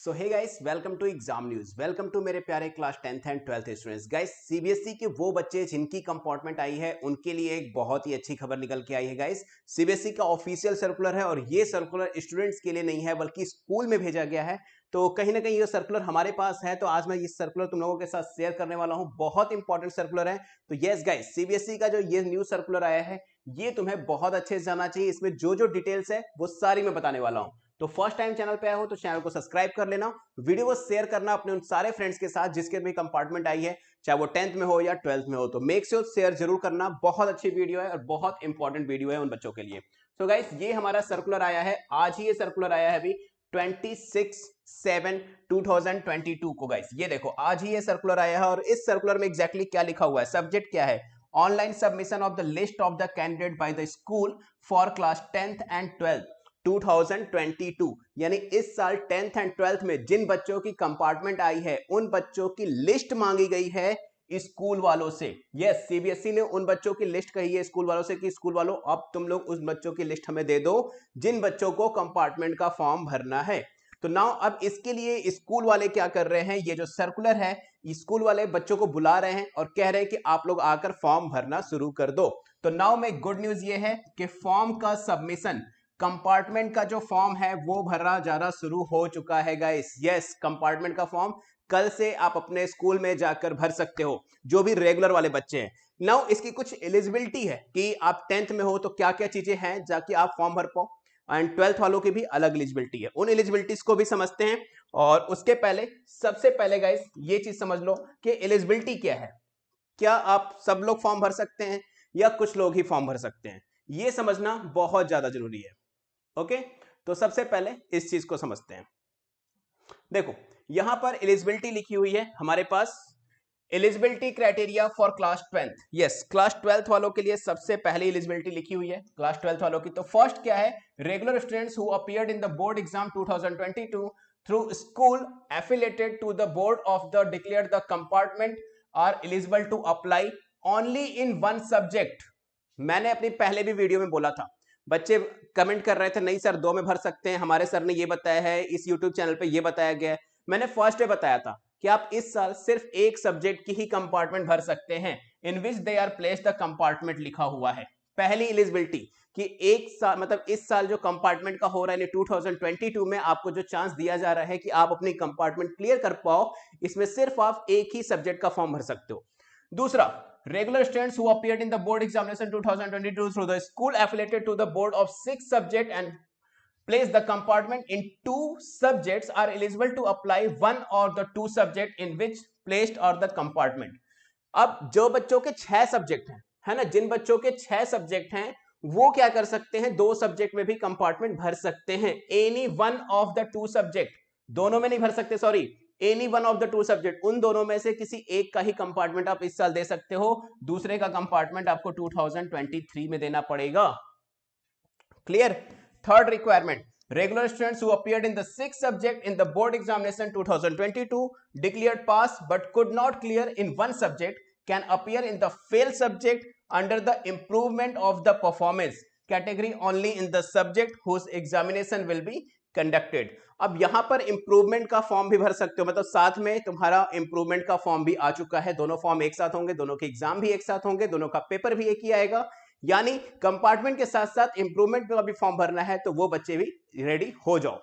So hey guys, welcome to exam news. Welcome to मेरे प्यारे class 10th and 12th students. Guys, CBSE के वो बच्चे जिनकी कंपार्टमेंट आई है उनके लिए एक बहुत ही अच्छी खबर निकल के आई है। गाइस, सीबीएसई का ऑफिशियल सर्कुलर है और ये सर्कुलर स्टूडेंट्स के लिए नहीं है बल्कि स्कूल में भेजा गया है। तो कहीं ना कहीं ये सर्कुलर हमारे पास है, तो आज मैं ये सर्कुलर तुम लोगों के साथ शेयर करने वाला हूँ। बहुत इंपॉर्टेंट सर्कुलर है। तो यस गाइस, सीबीएसई का जो ये न्यू सर्कुलर आया है ये तुम्हें बहुत अच्छे से जाना चाहिए। इसमें जो जो डिटेल्स है वो सारी मैं बताने वाला हूँ। तो फर्स्ट टाइम चैनल पे आए हो तो चैनल को सब्सक्राइब कर लेना, वीडियो को शेयर करना अपने उन सारे फ्रेंड्स के साथ जिसके भी कंपार्टमेंट आई है, चाहे वो 10th में हो या 12th में हो। तो मेक श्योर शेयर जरूर करना। बहुत अच्छी वीडियो है और बहुत इंपॉर्टेंट वीडियो है उन बच्चों के लिए। सो गाइस, ये हमारा सर्कुलर आया है, आज ही ये सर्कुलर आया है अभी 26/7/2022 को। गाइस ये देखो, आज ही ये सर्कुलर आया है और इस सर्कुलर में एग्जैक्टली क्या लिखा हुआ है, सब्जेक्ट क्या है, online submission of the list of the candidate by the school for class 10th and 12th 2022। यानी इस साल 10th एंड 12th में जिन बच्चों की कंपार्टमेंट आई है उन बच्चों की लिस्ट मांगी गई है स्कूल वालों से। यस, सीबीएसई ने उन बच्चों की लिस्ट कही है स्कूल वालों से कि स्कूल वालों अब तुम लोग उस बच्चों की लिस्ट हमें दे दो जिन बच्चों को कंपार्टमेंट का फॉर्म भरना है। तो नाउ अब इसके लिए स्कूल वाले क्या कर रहे हैं, ये जो सर्कुलर है स्कूल वाले बच्चों को बुला रहे हैं और कह रहे हैं कि आप लोग आकर फॉर्म भरना शुरू कर दो। तो नाउ में गुड न्यूज ये है कि फॉर्म का सबमिशन, कंपार्टमेंट का जो फॉर्म है वो भरा जाना शुरू हो चुका है गाइस। यस, कंपार्टमेंट का फॉर्म कल से आप अपने स्कूल में जाकर भर सकते हो, जो भी रेगुलर वाले बच्चे हैं। नाउ इसकी कुछ एलिजिबिलिटी है कि आप 10th में हो तो क्या क्या चीजें हैं जाके आप फॉर्म भर पाओ, एंड 12th वालों की भी अलग एलिजिबिलिटी है। उन एलिजिबिलिटीज को भी समझते हैं। और उसके पहले सबसे पहले गाइस ये चीज समझ लो कि एलिजिबिलिटी क्या है। क्या आप सब लोग फॉर्म भर सकते हैं या कुछ लोग ही फॉर्म भर सकते हैं, ये समझना बहुत ज्यादा जरूरी है। ओके, तो सबसे पहले इस चीज को समझते हैं। देखो, यहां पर एलिजिबिलिटी लिखी हुई है हमारे पास, eligibility criteria for class 12th। Yes, class 12th वालों के लिए सबसे पहले एलिजिबिलिटी लिखी हुई है क्लास 12th वालों की। तो फर्स्ट क्या है, regular students who appeared in the board exam 2022 through school affiliated to the board of the declared the compartment are eligible to apply only in one subject. मैंने अपनी पहले भी वीडियो में बोला था, बच्चे कमेंट कर रहे थे नहीं सर दो में भर सकते हैं, हमारे सर ने ये बताया है, इस यूट्यूब चैनल पे ये बताया गया है। मैंने फर्स्ट डे बताया था कि आप इस साल सिर्फ एक सब्जेक्ट की ही कंपार्टमेंट भर सकते हैं, in which they are placed the compartment लिखा हुआ है। पहली एलिजिबिलिटी कि एक साल मतलब इस साल जो कंपार्टमेंट का हो रहा है 2022 में आपको जो चांस दिया जा रहा है कि आप अपनी कंपार्टमेंट क्लियर कर पाओ, इसमें सिर्फ आप एक ही सब्जेक्ट का फॉर्म भर सकते हो। दूसरा, regular students who appeared in the board examination 2022 through the school affiliated to the board of 6 subject and placed the compartment in 2 subjects are eligible to apply one or the 2 subject in which placed or the compartment। अब जो बच्चों के 6 subject हैं, है ना, जिन बच्चों के 6 subject हैं वो क्या कर सकते हैं, 2 सब्जेक्ट में भी कंपार्टमेंट भर सकते हैं। Any one of the 2 subject, दोनों में नहीं भर सकते, sorry, any one of the 2 subject, उन दोनों में से किसी एक का ही कंपार्टमेंट आप इस साल दे सकते हो, दूसरे का कंपार्टमेंट आपको 2023 में देना पड़ेगा। Clear. Third requirement, regular students who appeared in the 6th subject in the board examination 2022 declared pass but could not clear in one subject can appear in the failed subject under the improvement of the performance category only in the subject whose examination will be conducted। अब यहां पर improvement का form भी भर सकते हो, मतलब साथ में तुम्हारा इंप्रूवमेंट का फॉर्म भी आ चुका है, दोनों फॉर्म एक साथ होंगे, दोनों के एग्जाम भी एक साथ होंगे, दोनों का पेपर भी एक ही आएगा। यानी कंपार्टमेंट के साथ साथ इंप्रूवमेंट का भी फॉर्म भरना है तो वो बच्चे भी रेडी हो जाओ।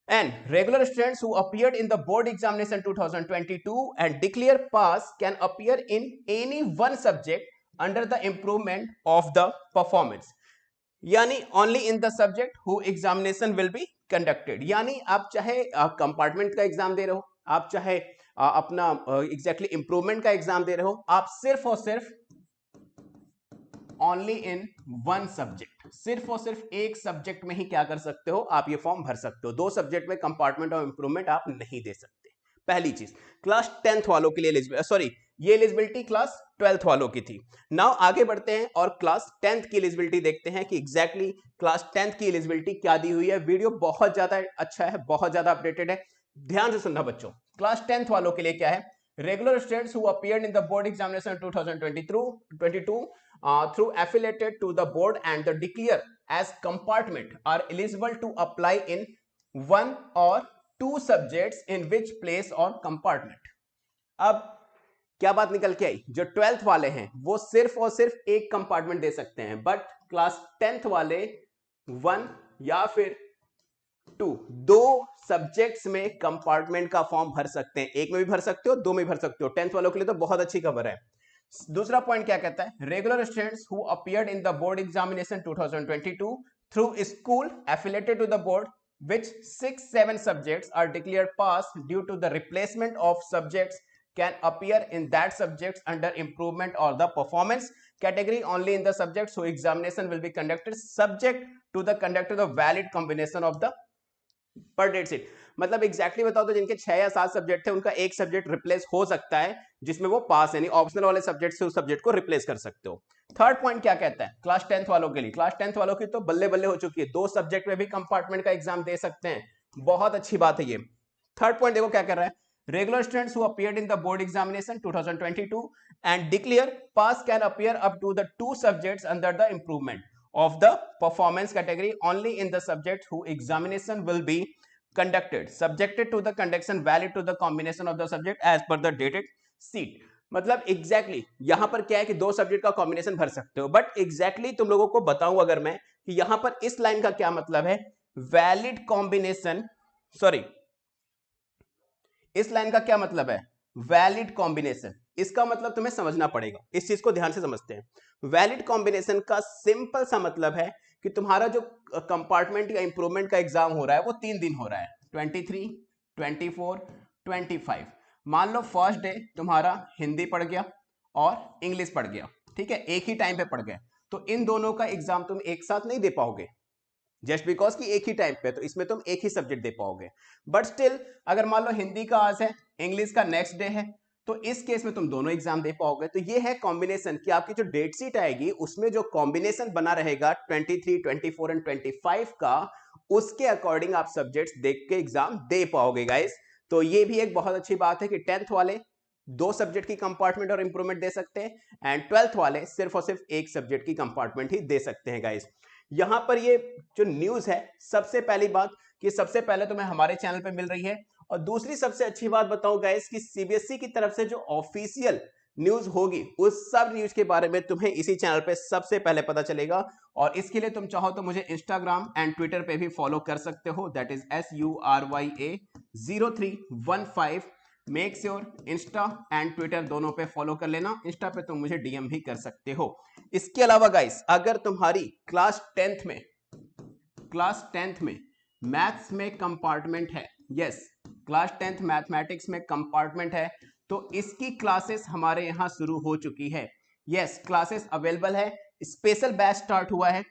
And regular students who appeared in the board examination 2022 and declare pass can appear in any one subject under the improvement of the performance, यानी only in the subject who examination will be conducted। यानी आप चाहे compartment का exam दे रहे हो, आप चाहे अपना एग्जैक्टली इंप्रूवमेंट का एग्जाम दे रहे हो, आप सिर्फ और सिर्फ ओनली इन वन सब्जेक्ट, सिर्फ और सिर्फ एक सब्जेक्ट में ही क्या कर सकते हो, आप ये फॉर्म भर सकते हो। 2 सब्जेक्ट में कंपार्टमेंट और इंप्रूवमेंट आप नहीं दे सकते। पहली चीज क्लास 10th वालों के लिए सॉरी, ये एलिजिबिलिटी क्लास 12th वालों की थी। नाउ आगे बढ़ते हैं और क्लास 10th की एलिजिबिलिटी देखते हैं कि एग्जैक्टली क्लास 10th की एलिजिबिलिटी क्या दी हुई है। वीडियो बहुत ज्यादा अच्छा है, बहुत ज्यादा अपडेटेड है, ध्यान से सुनना बच्चों। क्लास 10th वालों के लिए क्या है, regular students who appeared in the board examination 2022 through affiliated to the board and the declare as compartment are eligible to apply in one or 2 subjects in which place और compartment. अब क्या बात निकल के आई, जो 12th वाले हैं वो सिर्फ और सिर्फ एक कंपार्टमेंट दे सकते हैं, बट क्लास 10th वाले 1 या फिर 2, 2 सब्जेक्ट्स में कंपार्टमेंट का फॉर्म भर सकते हैं। एक में भी भर सकते हो, 2 में भी भर सकते हो। 10th वालों के लिए तो बहुत अच्छी खबर है। दूसरा पॉइंट क्या कहता है, regular students who appeared in the board examination 2022 through school affiliated to the board which 6-7 subjects are declared pass due to the replacement of subjects can appear in that subjects under improvement or the performance category only in the subjects so examination will be conducted subject to the conduct of the valid combination of the per date sheet। मतलब exactly बताओ तो जिनके 6 या 7 subject थे उनका एक subject replace हो सकता है जिसमें वो पास यानी ऑप्शनल वाले सब्जेक्ट से उस सब्जेक्ट को रिप्लेस कर सकते हो। थर्ड पॉइंट क्या कहता है, क्लास 10th वालों के लिए, क्लास 10th वालों की तो बल्ले बल्ले हो चुकी है, 2 सब्जेक्ट में भी कंपार्टमेंट का एग्जाम दे सकते हैं, बहुत अच्छी बात है ये। थर्ड पॉइंट देखो क्या कर रहा है, regular students who appeared in the board examination 2022 and declare pass can appear up to the 2 subjects under the improvement of the performance category only in the subject who examination will be conducted subjected to the conduction valid to the combination of the subject as per the dated sheet। मतलब exactly यहां पर क्या है कि 2 subject का combination भर सकते हो, बट एग्जैक्टली तुम लोगों को बताऊं अगर मैं कि यहां पर इस लाइन का क्या मतलब है, वैलिड कॉम्बिनेशन, सॉरी इस लाइन का क्या मतलब है, वैलिड कॉम्बिनेशन। इसका मतलब तुम्हें समझना पड़ेगा, इस चीज को ध्यान से समझते हैं। वैलिड कॉम्बिनेशन का सिंपल सा मतलब है कि तुम्हारा जो कंपार्टमेंट या इंप्रूवमेंट का एग्जाम हो रहा है वो 3 दिन हो रहा है, 23, 24, 25। मान लो फर्स्ट डे तुम्हारा हिंदी पढ़ गया और इंग्लिश पढ़ गया, ठीक है, एक ही टाइम पे पढ़ गए, तो इन दोनों का एग्जाम तुम एक साथ नहीं दे पाओगे जस्ट बिकॉज कि एक ही टाइम पे, तो इसमें तुम एक ही सब्जेक्ट दे पाओगे। बट स्टिल अगर मान लो हिंदी का आज है, इंग्लिश का नेक्स्ट डे है, तो इस केस में तुम दोनों एग्जाम दे पाओगे। तो ये है कॉम्बिनेशन कि आपकी जो डेट शीट आएगी उसमें जो कॉम्बिनेशन बना रहेगा 23, 24 एंड 25 का, उसके अकॉर्डिंग आप सब्जेक्ट्स देख के एग्जाम दे पाओगे गाइस। तो ये भी एक बहुत अच्छी बात है कि 10th वाले 2 सब्जेक्ट की कंपार्टमेंट और इंप्रूवमेंट दे सकते हैं एंड 12th वाले सिर्फ और सिर्फ एक सब्जेक्ट की कंपार्टमेंट ही दे सकते हैं गाइस। यहां पर ये जो न्यूज है, सबसे पहली बात कि सबसे पहले तुम्हें हमारे चैनल पे मिल रही है, और दूसरी सबसे अच्छी बात बताऊं गाइस कि सीबीएसई की तरफ से जो ऑफिशियल न्यूज होगी उस सब न्यूज के बारे में तुम्हें इसी चैनल पे सबसे पहले पता चलेगा। और इसके लिए तुम चाहो तो मुझे इंस्टाग्राम एंड ट्विटर पे भी फॉलो कर सकते हो, that is SURYA0315। Make sure Insta and Twitter दोनों पे फॉलो कर लेना, इंस्टा पे तुम मुझे डीएम भी कर सकते हो। इसके अलावा गाइस अगर तुम्हारी क्लास 10th में मैथ्स में कंपार्टमेंट है, यस क्लास 10th मैथमेटिक्स में कंपार्टमेंट है, तो इसकी क्लासेस हमारे यहां शुरू हो चुकी है। यस क्लासेस अवेलेबल है, स्पेशल बैच स्टार्ट हुआ है।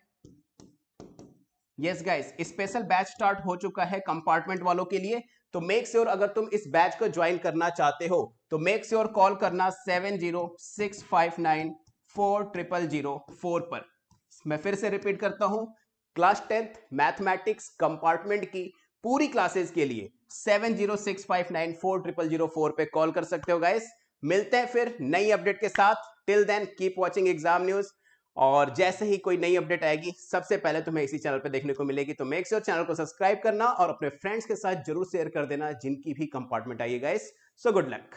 Yes guys special batch start हो चुका है कंपार्टमेंट वालों के लिए। तो मेक श्योर अगर तुम इस बैच को ज्वाइन करना चाहते हो तो मेक श्योर कॉल करना 7065940004 पर। मैं फिर से रिपीट करता हूं, क्लास 10th मैथमेटिक्स कंपार्टमेंट की पूरी क्लासेस के लिए 7065940004 पे कॉल कर सकते हो गाइस। मिलते हैं फिर नई अपडेट के साथ, till then keep watching exam news, और जैसे ही कोई नई अपडेट आएगी सबसे पहले तुम्हें इसी चैनल पे देखने को मिलेगी। तो मेक श्योर चैनल को सब्सक्राइब करना और अपने फ्रेंड्स के साथ जरूर शेयर कर देना जिनकी भी कंपार्टमेंट आई है गाइस। So good luck.